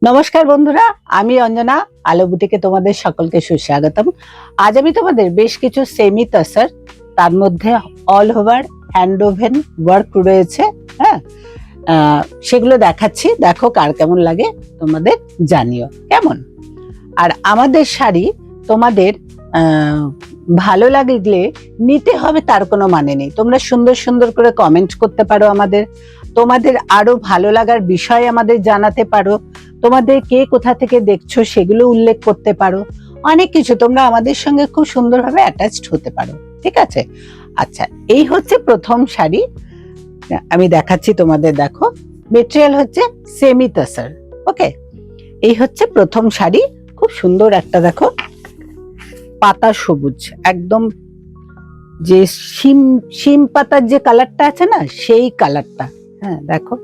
নমস্কার বন্ধুরা, আমি অঞ্জনা। আলো বুটিকে তোমাদের সকলকে সুস্বাগতম। আজ আমি তোমাদের বেশ কিছু সেমি তসর, তার মধ্যে all over hand woven work রয়েছে, হ্যাঁ, সেগুলো দেখাচ্ছি। দেখো কার কেমন লাগে তোমাদের জানিও কেমন। আর আমাদের শাড়ি তোমাদের ভালো লাগলে নিতে হবে তার কোনো মানে নেই। তোমরা সুন্দর সুন্দর করে কমেন্ট করতে পারো, তোমাদের আরো ভালো লাগার বিষয় আমাদের জানাতে পারো, তোমাদের কে কোথা থেকে দেখছো সেগুলো উল্লেখ করতে পারো। অনেক কিছু তোমরা আমাদের সঙ্গে খুব সুন্দরভাবে অ্যাটাচড হতে পারো, ঠিক আছে? আচ্ছা, এই হচ্ছে প্রথম শাড়ি আমি দেখাচ্ছি তোমাদের। দেখো, মেটেরিয়াল হচ্ছে সেমি তসর। ওকে, এই হচ্ছে প্রথম শাড়ি। খুব সুন্দর একটা, দেখো, পাতা সবুজ, একদম যে শিম পাতার যে কালারটা আছে না, সেই কালারটা। হ্যাঁ, দেখো,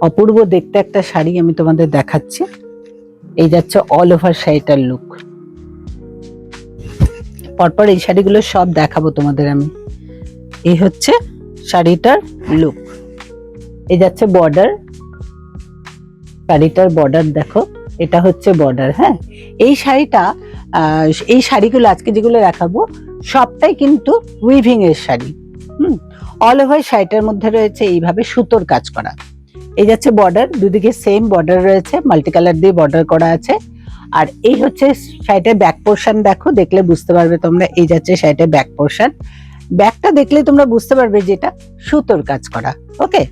অপূর্ব দেখতে একটা শাড়ি আমি তোমাদের দেখাচ্ছি। এই যাচ্ছে অল ওভার শাড়িটার লুক। পরপর এই শাড়িগুলো সব দেখাবো তোমাদের আমি। এই হচ্ছে শাড়িটার লুক। এই যাচ্ছে বর্ডার, শাড়িটার বর্ডার দেখো, এটা হচ্ছে বর্ডার। হ্যাঁ, এই শাড়িটা, এই শাড়িগুলো আজকে যেগুলো দেখাবো সবটাই কিন্তু উইভিং এর শাড়ি। অল ওভার শাড়িটার মধ্যে রয়েছে এইভাবে সুতোর কাজ করা। এই যাচ্ছে বর্ডার, দুদিকে সেম বর্ডার রয়েছে, মাল্টি কালার দিয়ে বর্ডার করা আছে। আর এই হচ্ছে শাড়িটার ব্যাক পোর্শন, দেখো, দেখলে বুঝতে পারবে তোমরা। এই যাচ্ছে শাড়িটার ব্যাক পোর্শন, ব্যাকটা দেখলে তোমরা বুঝতে পারবে যে এটা সুতোর কাজ করা। ওকে,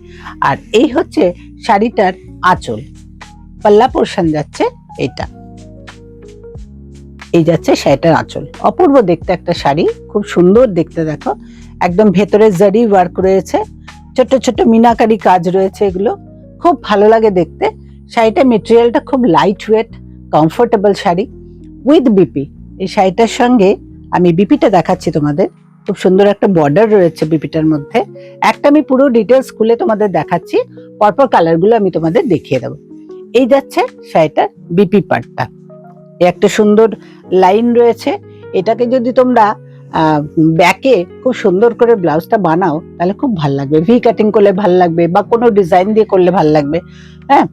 আর এই হচ্ছে শাড়িটার আঁচল, পাল্লা পোর্শন যাচ্ছে এটা। এই যাচ্ছে শাড়িটার আঁচল। অপূর্ব দেখতে একটা শাড়ি, খুব সুন্দর দেখতে। দেখো, একদম ভেতরে জারি ওয়ার্ক রয়েছে, ছোট ছোট মিনাকারি কাজ রয়েছে, এগুলো খুব ভালো লাগে দেখতে। শাড়িটা মেটেরিয়ালটা খুব light weight, comfortable sari with BP. এই শাড়িটার সঙ্গে আমি বিপিটা দেখাচ্ছি তোমাদের। খুব সুন্দর একটা বর্ডার রয়েছে বিপিটার মধ্যে। একটা আমি পুরো ডিটেলস খুলে তোমাদের দেখাচ্ছি, পরপর কালারগুলো আমি তোমাদের দেখিয়ে দেবো। এই যাচ্ছে শাড়িটার বিপি পার্টটা, একটা সুন্দর লাইন রয়েছে। এটাকে যদি তোমরা ব্যাকে খুব সুন্দর করে ব্লাউজটা বানাও তাহলে খুব ভাল লাগবে। ভি কাটিং করলে ভাল লাগবে, বা কোনো ডিজাইন দিয়ে করলে ভাল লাগবে। হ্যাঁ,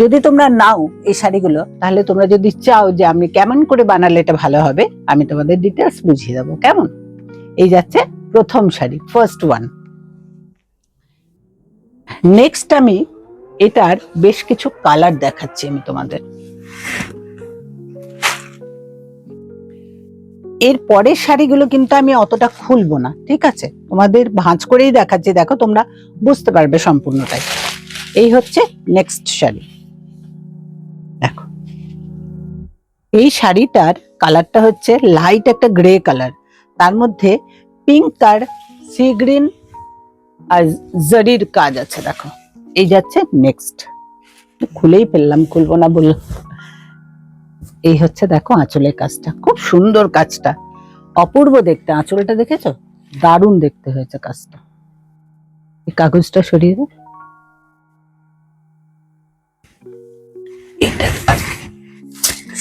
যদি তোমরা নাও এই শাড়িগুলো, তাহলে তোমরা যদি চাও যে আমি কেমন করে বানালে এটা ভালো হবে, আমি তোমাদের ডিটেলস বুঝিয়ে দেবো কেমন। এই যাচ্ছে প্রথম শাড়ি, ফার্স্ট ওয়ান। নেক্সট আমি এটার বেশ কিছু কালার দেখাচ্ছি আমি তোমাদের। এর পরের শাড়িগুলো কিন্তু আমি অতটা খুলবো না, ঠিক আছে? তোমাদের ভাঁজ করেই দেখাচ্ছি, দেখো তোমরা বুঝতে পারবে সম্পূর্ণটাই। এই হচ্ছে নেক্সট শাড়ি। দেখো, এই শাড়িটার কালারটা হচ্ছে লাইট একটা গ্রে কালার, তার মধ্যে পিঙ্ক আর সি গ্রিন আর জারির কাজ আছে। দেখো, এই যাচ্ছে নেক্সট। খুলেই ফেললাম, খুলবো না বললাম। এই হচ্ছে, দেখো, আঁচলের কাজটা খুব সুন্দর, কাজটা অপূর্ব দেখতে। আঁচলটা দেখেছো? দারুণ দেখতে হয়েছে কাজটা। এই কাগজটা সরিয়ে দাও।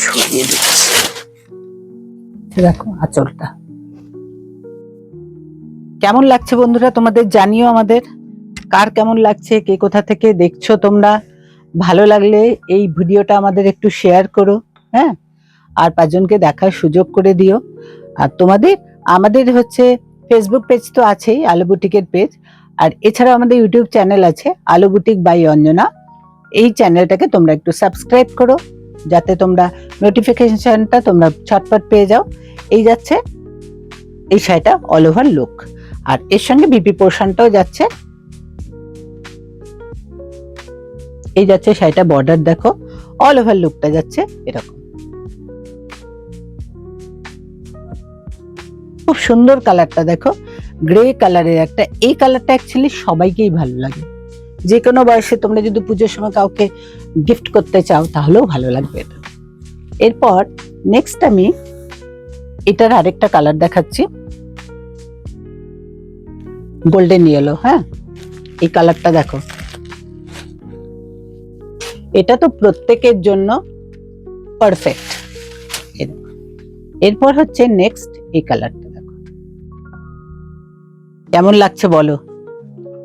সরিয়ে দিচ্ছি। দেখো আঁচলটা কেমন লাগছে বন্ধুরা, তোমাদের জানিও আমাদের কার কেমন লাগছে, কে কোথা থেকে দেখছো তোমরা। ভালো লাগলে এই ভিডিওটা আমাদের একটু শেয়ার করো, হ্যাঁ, আর 5 জনকে দেখার সুযোগ করে দিও। আর আমাদের হচ্ছে ফেসবুক পেজ তো আছেই, আলো বুটিকের পেজ, আর এছাড়া আমাদের ইউটিউব চ্যানেল আছে, আলো বুটিক বাই অঞ্জনা। এই চ্যানেলটাকে তোমরা একটু সাবস্ক্রাইব করো, যাতে তোমরা নোটিফিকেশনটা তোমরা ছটপট পেয়ে যাও। এই যাচ্ছে এই শাড়িটা অল ওভার লুক, আর এর সঙ্গে বিপি পোর্শনটাও যাচ্ছে। এই যাচ্ছে শাড়িটা বর্ডার, দেখো, অল ওভার লুকটা যাচ্ছে এরকম। খুব সুন্দর কালারটা, দেখো, গ্রে কালারের একটা। এই কালারটা অ্যাকচুয়ালি সবাইকেই ভালো লাগে, যে কোনো বয়সে তোমরা যদি পুজোর সময় কাউকে গিফট করতে চাও তাহলেও ভালো লাগবে এটা। এরপর নেক্সট আমি এটার আরেকটা কালার দেখাচ্ছি, গোল্ডেন ইয়েলো। হ্যাঁ, এই কালারটা দেখো, এটা তো প্রত্যেকের জন্য পারফেক্ট। এরপর হচ্ছে নেক্সট এই কালারটা, দেখো কেমন লাগছে বলো,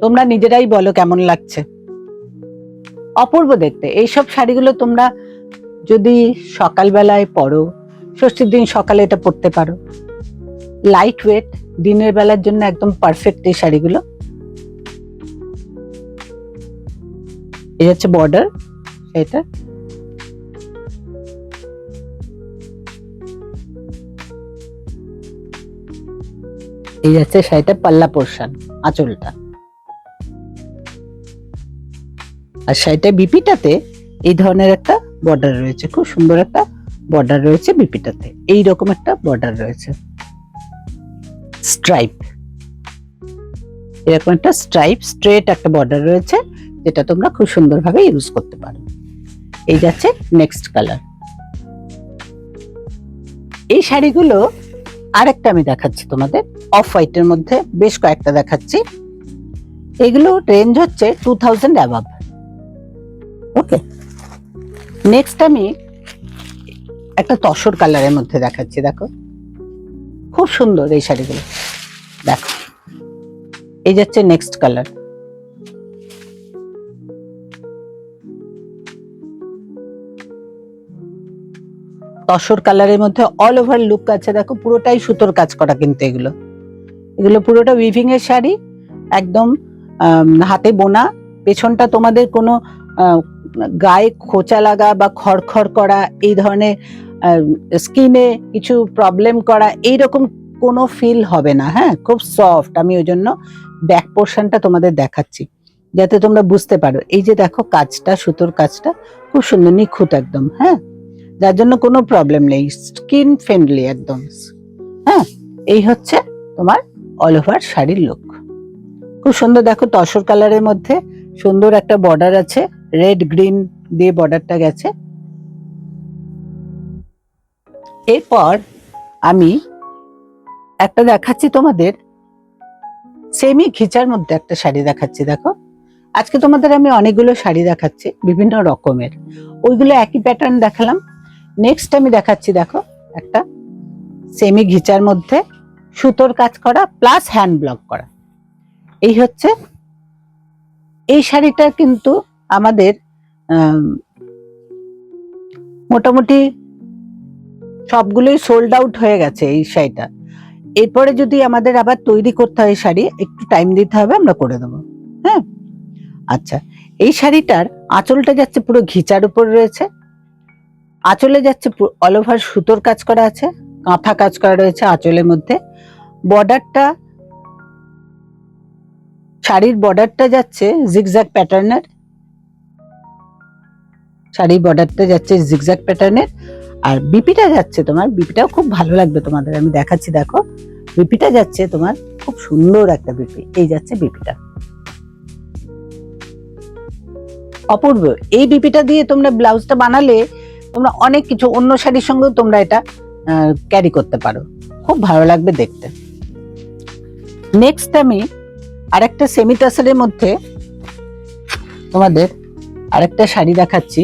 তোমরা নিজেরাই বলো কেমন লাগছে। অপূর্ব দেখতে। এইসব শাড়িগুলো তোমরা যদি সকালবেলায় পরো, ষষ্ঠীর দিন সকালে এটা পরতে পারো। লাইট ওয়েট, দিনের বেলার জন্য একদম পারফেক্ট এই শাড়িগুলো। এই হচ্ছে বর্ডার এটা। এই যাচ্ছে শাড়িটা পাল্লা পোর্শন, আঁচলটা। আর শাড়িটা বিপিটাতে এই ধরনের একটা বর্ডার রয়েছে, খুব সুন্দর একটা বর্ডার রয়েছে বিপিটাতে, এইরকম একটা বর্ডার রয়েছে, স্ট্রাইপ, এরকম একটা স্ট্রাইপ স্ট্রেট একটা বর্ডার রয়েছে, যেটা তোমরা খুব সুন্দরভাবে ইউজ করতে পারো। এই যাচ্ছে নেক্সট কালার। এই শাড়িগুলো আরেকটা আমি দেখাচ্ছি তোমাদের, অফ হোয়াইটের মধ্যে বেশ কয়েকটা দেখাচ্ছি। এগুলো রেঞ্জ হচ্ছে 2000 অ্যাবাভ। ওকে, নেক্সট আমি একটা তসর কালারের মধ্যে দেখাচ্ছি। দেখো খুব সুন্দর এই শাড়িগুলো, দেখো এই যাচ্ছে নেক্সট কালার। তসর কালারের মধ্যে অল ওভার লুক আছে, দেখো পুরোটাই সুতোর কাজ করা, কিন্তু এগুলো পুরোটা উইভিং এর শাড়ি, একদম হাতে বোনা। পেছনটা তোমাদের কোনো গায়ে খোঁচা লাগা বা খড়খড় করা, এই ধরনের স্কিনে কিছু প্রবলেম করা, এইরকম কোনো ফিল হবে না। হ্যাঁ, খুব সফট। আমি ওই জন্য ব্যাক পোর্শনটা তোমাদের দেখাচ্ছি যাতে তোমরা বুঝতে পারো। এই যে দেখো কাজটা, সুতোর কাজটা খুব সুন্দর, নিখুঁত একদম। হ্যাঁ, যার জন্য কোনো প্রবলেম নেই, স্কিন ফ্রেন্ডলি একদম। হ্যাঁ, এই হচ্ছে তোমার অল ওভার শাড়ির লুক। খুব সুন্দর, দেখো তসর কালারের মধ্যে সুন্দর একটা বর্ডার আছে, রেড গ্রিন দিয়ে বর্ডারটা গেছে। এরপর আমি একটা দেখাচ্ছি তোমাদের, সেমি ঘিচার মধ্যে একটা শাড়ি দেখাচ্ছি। দেখো আজকে তোমাদের আমি অনেকগুলো শাড়ি দেখাচ্ছি বিভিন্ন রকমের, ওইগুলো একই প্যাটার্ন দেখালাম। নেক্সট আমি দেখাচ্ছি, দেখো একটা সেমি ঘিচার মধ্যে সুতোর কাজ করা প্লাস হ্যান্ড ব্লক করা। এই হচ্ছে এই শাড়িটা, কিন্তু আমাদের মোটামুটি সবগুলোই সোল্ড আউট হয়ে গেছে এই শাড়িটা। এরপরে যদি আমাদের আবার তৈরি করতে হয় শাড়ি, একটু টাইম দিতে হবে, আমরা করে দেবো। হ্যাঁ, আচ্ছা, এই শাড়িটার আঁচলটা যাচ্ছে পুরো ঘিচার উপর রয়েছে, আঁচলে যাচ্ছে অল ওভার সুতোর কাজ করা আছে, কাঁথা কাজ করা রয়েছে আঁচলের মধ্যে। বর্ডারটা, শাড়ির বর্ডারটা যাচ্ছে জিগজ্যাগ প্যাটার্নের, শাড়ির বর্ডারটা যাচ্ছে জিগজ্যাগ প্যাটার্নের। আর বিপিটা যাচ্ছে তোমার, বিপিটাও খুব ভালো লাগবে তোমাদের, আমি দেখাচ্ছি। দেখো বিপিটা যাচ্ছে তোমার খুব সুন্দর একটা বিপি, এই যাচ্ছে বিপিটা, অপূর্ব। এই বিপিটা দিয়ে তোমরা ব্লাউজটা বানালে তোমরা অনেক কিছু অন্য শাড়ির সঙ্গেও তোমরা এটা ক্যারি করতে পারো, খুব ভালো লাগবে দেখতে। নেক্সট আমি আরেকটা সেমি টাসেলের মধ্যে তোমাদের আরেকটা শাড়ি দেখাচ্ছি।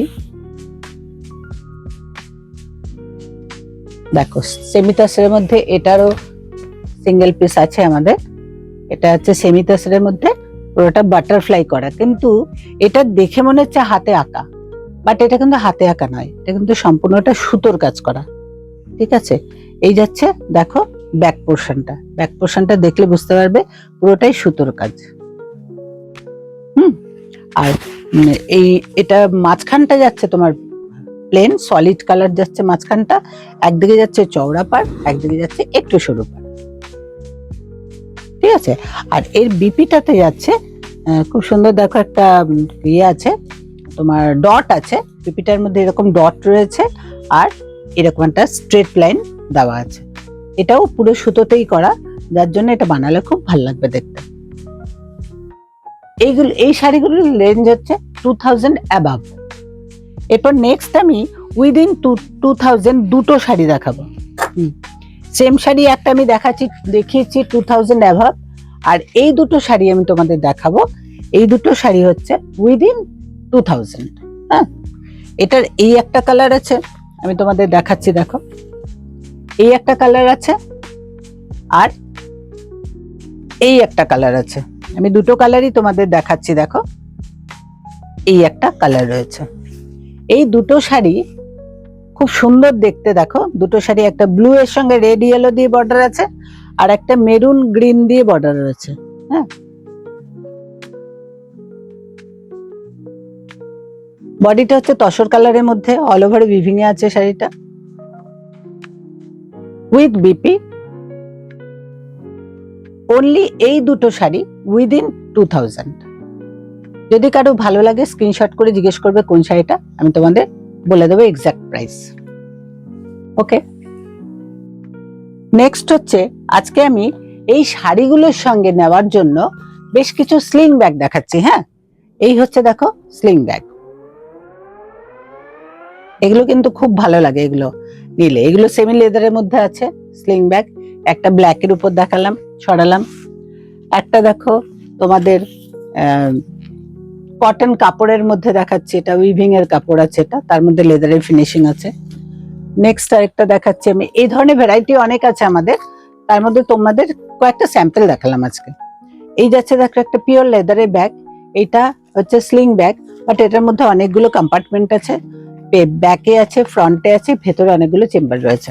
দেখো সেমি টাসেলের মধ্যে এটারও সিঙ্গেল পিস আছে আমাদের। এটা হচ্ছে সেমি টাসেলের মধ্যে পুরোটা বাটারফ্লাই করা, কিন্তু এটা দেখে মনে হচ্ছে হাতে আঁকা, বাট এটা কিন্তু হাতে আঁকা নয়, এটা কিন্তু সম্পূর্ণটা সুতোর কাজ করা। ঠিক আছে, এই যাচ্ছে দেখো ব্যাক পোর্শনটা, ব্যাক পোর্শনটা দেখলে বুঝতে পারবে পুরোটাই সুতোর কাজ। আর এই এটা মাঝখানটা যাচ্ছে তোমার প্লেন সলিড কালার যাচ্ছে মাঝখানটা, একদিকে যাচ্ছে চওড়া পাড়, একদিকে যাচ্ছে একটু সরু পাড়। ঠিক আছে, আর এর বিপিটাতে যাচ্ছে খুব সুন্দর, দেখো একটা ইয়ে আছে তোমার, ডট আছে বিপিটার মধ্যে, এরকম ডট রয়েছে, আর এরকম একটা স্ট্রেট লাইন দেওয়া আছে। এটাও পুরো সুতোতেই করা, যার জন্য এটা বানালে খুব ভালো লাগবে দেখতে। এইগুলো, এই শাড়িগুলোর রেঞ্জ হচ্ছে 2000 অ্যাবাভ। এরপর নেক্সট আমি উইদিন 2000 দুটো শাড়ি দেখাবো। সেম শাড়ি একটা আমি দেখিয়েছি 2000 অ্যাবাভ, আর এই দুটো শাড়ি আমি তোমাদের দেখাবো, এই দুটো শাড়ি হচ্ছে উইদিন 2000। হ্যাঁ, এটার এই একটা কালার আছে, আমি তোমাদের দেখাচ্ছি। দেখো এই একটা কালার আছে, আর এই একটা কালার আছে, আমি দুটো কালারই তোমাদের দেখাচ্ছি। দেখো এই একটা কালার রয়েছে। এই দুটো শাড়ি খুব সুন্দর দেখতে, দেখো দুটো শাড়ি, একটা ব্লু এর সঙ্গে রেড ইয়েলো দিয়ে বর্ডার আছে, আর একটা মেরুন গ্রিন দিয়ে বর্ডার রয়েছে। হ্যাঁ, বডিটা হচ্ছে তসর কালারের মধ্যে, অল ওভার উইভিং এ আছে শাড়িটা, উইথ বিপি। অনলি এই দুটো শাড়ি উইদিন 2000। যদি কারো ভালো লাগে স্ক্রিনশট করে জিজ্ঞেস করবে কোন শাড়িটা, আমি তোমাদের বলে দেবো এক্সাক্ট প্রাইস। ওকে, নেক্সট হচ্ছে আজকে আমি এই শাড়িগুলোর সঙ্গে নেওয়ার জন্য বেশ কিছু স্লিং ব্যাগ দেখাচ্ছি। হ্যাঁ, এই হচ্ছে দেখো স্লিং ব্যাগ, এগুলো কিন্তু খুব ভালো লাগে এগুলো নিলে। এগুলো সেমি লেদারের মধ্যে আছে স্লিং ব্যাগ। একটা ব্ল্যাকের উপর দেখালাম, ছড়ালাম। একটা দেখো তোমাদের কটন কাপড়ের মধ্যে দেখাচ্ছি, এটা উইভিং এর কাপড় আছে, এটা তার মধ্যে লেদারের ফিনিশিং আছে। নেক্সট আরেকটা দেখাচ্ছি আমি। এই ধরনের ভ্যারাইটি অনেক আছে আমাদের, তার মধ্যে তোমাদের কয়েকটা স্যাম্পল দেখালাম আজকে। এই যাচ্ছে দেখো একটা পিওর লেদারের ব্যাগ, এটা হচ্ছে স্লিং ব্যাগ, বাট এটার মধ্যে অনেকগুলো কম্পার্টমেন্ট আছে, ব্যাকে আছে, ফ্রন্টে আছে, ভেতরে অনেকগুলো চেম্বার রয়েছে।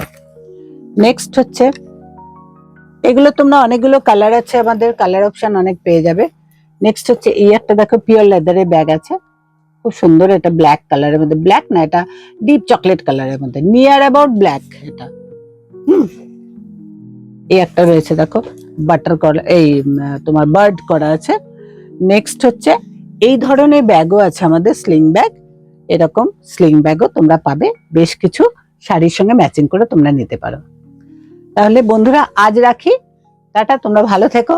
নেক্সট হচ্ছে এগুলো তোমরা অনেকগুলো কালার আছে, আমাদের কালার অপশন অনেক পেয়ে যাবে। নেক্সট হচ্ছে এই একটা দেখো পিওর লেদারের ব্যাগ আছে, খুব সুন্দর, এটা ব্ল্যাক কালারের মধ্যে, ব্ল্যাক না এটা ডিপ চকলেট কালারের মধ্যে, নিয়ার অ্যাবাউট ব্ল্যাক এটা। এই একটা রয়েছে দেখো বাটার করা, এই তোমার বার্ড করা আছে। নেক্সট হচ্ছে এই ধরনের ব্যাগও আছে আমাদের, স্লিং ব্যাগ। এরকম স্লিং ব্যাগও তোমরা পাবে, বেশ কিছু শাড়ির সঙ্গে ম্যাচিং করে তোমরা নিতে পারো। তাহলে বন্ধুরা আজ রাখি, টাটা, তোমরা ভালো থেকো।